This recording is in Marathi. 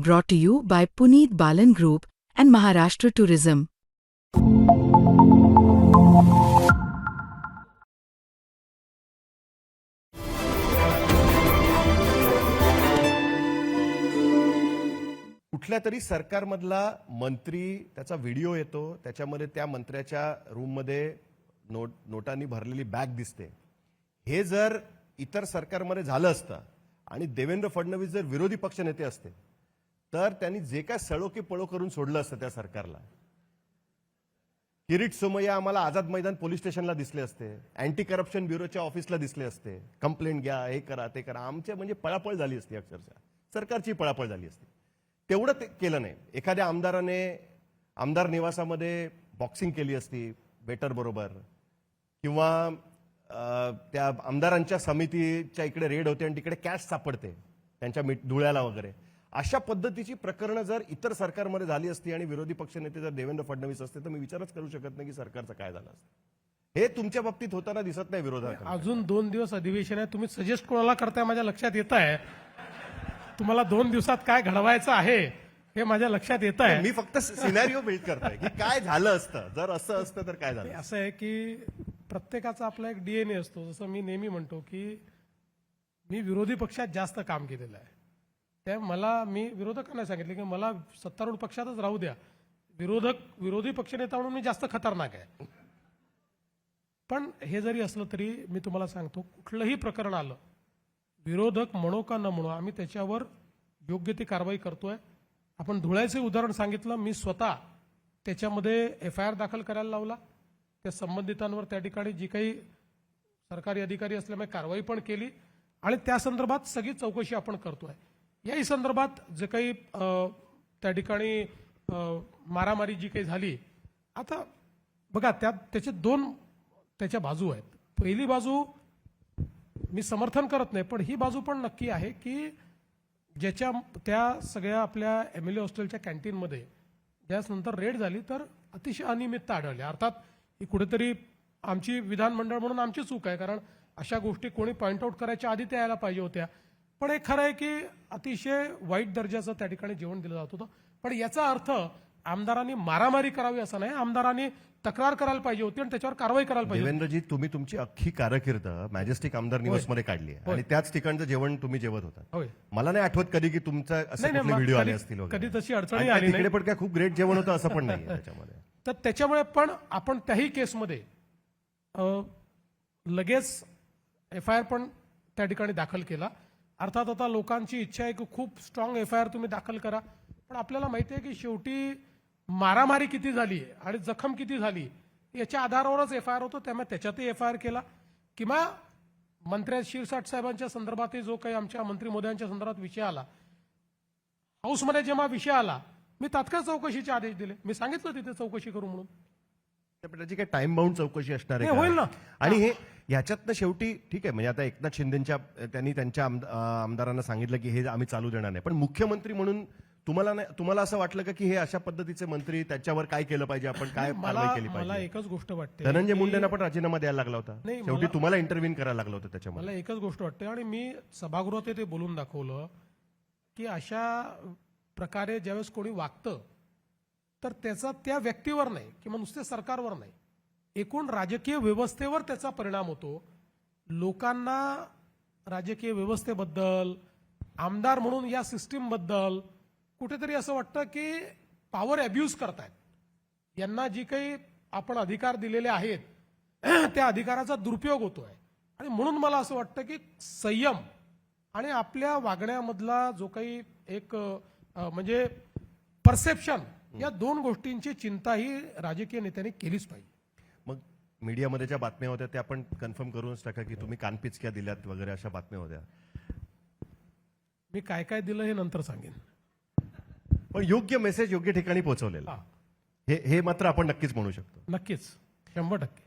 brought to you by Puneet Balan Group and Maharashtra Tourism. कुठल्या तरी सरकारमधला मंत्री त्याचा व्हिडिओ येतो, त्याच्यामध्ये त्या मंत्र्याच्या रूममध्ये नोटांनी भरलेली बॅग दिसते. हे जर इतर सरकारमध्ये झालं असतं आणि देवेंद्र फडणवीस जर विरोधी पक्षनेते असते तर त्यांनी जे काय सळो की पळो करून सोडलं असतं त्या सरकारला. किरीट सोमय्या आम्हाला आझाद मैदान पोलीस स्टेशनला दिसले असते, अँटी करप्शन ब्युरोच्या ऑफिसला दिसले असते, कंप्लेंट घ्या, हे करा ते करा. आमच्या म्हणजे पळापळ झाली असती, अक्षरशः सरकारची पळापळ झाली असती. तेवढं ते केलं नाही. एखाद्या आमदाराने आमदार निवासामध्ये बॉक्सिंग केली असती वेटर बरोबर, किंवा त्या आमदारांच्या समितीच्या इकडे रेड होते आणि तिकडे कॅश सापडते त्यांच्या धुळ्याला वगैरे. अशा पद्धतीची प्रकरणं जर इतर सरकारमध्ये झाली असती आणि विरोधी पक्षनेते जर देवेंद्र फडणवीस असते तर मी विचारच करू शकत नाही की सरकारचं काय झालं असतं. हे तुमच्या बाबतीत होताना दिसत नाही विरोधात. अजून 2 दिवस अधिवेशन आहे, तुम्ही सजेस्ट कोणाला करताय माझ्या लक्षात येत आहे. तुम्हाला 2 दिवसात काय घडवायचं आहे हे माझ्या लक्षात येत आहे. मी फक्त सिनॅरिओ बिल्ड करतोय की काय झालं असतं जर असं असतं तर काय झालं. असं आहे की प्रत्येकाचा आपला एक डीएनए असतो. जसं मी नेहमी म्हणतो की मी विरोधी पक्षात जास्त काम केलेलं आहे. मी विरोधकांना सांगितले की मला सत्तारूढ पक्षातच राहू द्या, विरोधी पक्षनेता म्हणून मी जास्त खतरनाक आहे. पण हे जरी असलं तरी मी तुम्हाला सांगतो, कुठलंही प्रकरण आलं, विरोधक म्हणो का न म्हणो, आम्ही त्याच्यावर योग्य ती कारवाई करतोय. आपण धुळ्याचे उदाहरण सांगितलं, मी स्वतः त्याच्यामध्ये FIR दाखल करायला लावला. त्या संबंधितांवर त्या ठिकाणी जी काही सरकारी अधिकारी असल्यामुळे कारवाई पण केली आणि त्या संदर्भात सगळी चौकशी आपण करतोय. याही संदर्भात जे काही त्या ठिकाणी मारामारी जी काही झाली, आता बघा त्याचे 2 त्याच्या बाजू आहेत. पहिली बाजू मी समर्थन करत नाही, पण ही बाजू पण नक्की आहे की त्या सगळ्या आपल्या MLA हॉस्टेलच्या कॅन्टीनमध्ये ज्यानंतर रेड झाली तर अतिशय अनियमितता आढळली. अर्थात ही कुठेतरी आमची विधानमंडळ म्हणून आमची चूक आहे, कारण अशा गोष्टी कोणी पॉइंट आउट करायच्या आधी त्या यायला पाहिजे होत्या. पण हे खरं आहे की अतिशय वाईट दर्जाचं त्या ठिकाणी जेवण दिलं जात होतं. पण याचा अर्थ आमदारांनी मारामारी करावी असं नाही. आमदारांनी तक्रार करायला पाहिजे होती आणि त्याच्यावर कारवाई करायला पाहिजे. देवेंद्रजी, तुम्ही तुमची अख्खी कारकीर्द मॅजेस्टिक आमदार निवासमध्ये काढली आहे आणि त्याच ठिकाणचं जेवण तुम्ही जेवत होता. मला नाही आठवत कधी की तुमचा असे कुठले व्हिडिओ आले असतील वगैरे. कधी तशी अडचणी आली नाही. पण काय खूप ग्रेट जेवण होतं असं पण नाही त्याच्यामध्ये. तर त्याच्यामुळे पण आपण त्याही केसमध्ये लगेच FIR पण त्या ठिकाणी दाखल केला. अर्थात आता लोकांची इच्छा आहे की खूप स्ट्रॉंग FIR तुम्ही दाखल करा, पण आपल्याला माहिती आहे की शेवटी मारामारी किती झाली आणि जखम किती झाली याच्या आधारावरच FIR होतो. त्यामुळे त्याच्यातही FIR केला. किंवा मंत्री शिरसाट साहेबांच्या संदर्भातही जो काही आमच्या मंत्री मोदयांच्या संदर्भात विषय आला, हाऊसमध्ये जेव्हा विषय आला, मी तात्काळ चौकशीचे आदेश दिले. मी सांगितलं तिथे चौकशी करू म्हणून. त्याची काही टाइम बाउंड चौकशी असणार आहे होईल ना. आणि हे ह्याच्यातनं शेवटी ठीक आहे, म्हणजे आता एकनाथ शिंदेच्या त्यांनी त्यांच्या आमदारांना सांगितलं की हे आम्ही चालू देणार नाही, पण मुख्यमंत्री म्हणून तुम्हाला असं वाटलं का की हे अशा पद्धतीचे मंत्री, त्याच्यावर काय केलं पाहिजे, आपण काय कारवाई केली मला पाहिजे? एकच गोष्ट वाटते, धनंजय मुंडेंना पण राजीनामा द्यायला लागला होता, शेवटी तुम्हाला इंटरव्ह्यू करायला लागलं होतं त्याच्यामध्ये. मला एकच गोष्ट वाटते आणि मी सभागृहात ते बोलून दाखवलं की अशा प्रकारे ज्यावेळेस कोणी वागतं तर त्याचा त्या व्यक्तीवर नाही किंवा नुसते सरकारवर नाही, एकूण राजकीय व्यवस्थेवर त्याचा परिणाम होतो. लोकांना राजकीय व्यवस्थेबद्दल, आमदार म्हणून या सिस्टीम बद्दल कुठेतरी असं वाटतं की पॉवर अब्यूज करतायत. यांना जी काही आपण अधिकार दिलेले आहेत त्या अधिकाराचा दुरुपयोग होतोय. आणि म्हणून मला असं वाटतं की संयम आणि आपल्या वागण्यामधला जो काही एक म्हणजे परसेप्शन, या 2 गोष्टींची चिंता ही राजकीय नेत्यांनी केलीच पाहिजे. मग मीडियामध्ये ज्या बातम्या होत्या त्या आपण कन्फर्म करूनच टाका की तुम्ही कानपिचक्या दिल्यात वगैरे अशा बातम्या होत्या. मी काय काय दिलं हे नंतर सांगेन, पण योग्य मेसेज योग्य ठिकाणी पोहोचवलेला हे मात्र आपण नक्कीच म्हणू शकतो. नक्कीच 100%.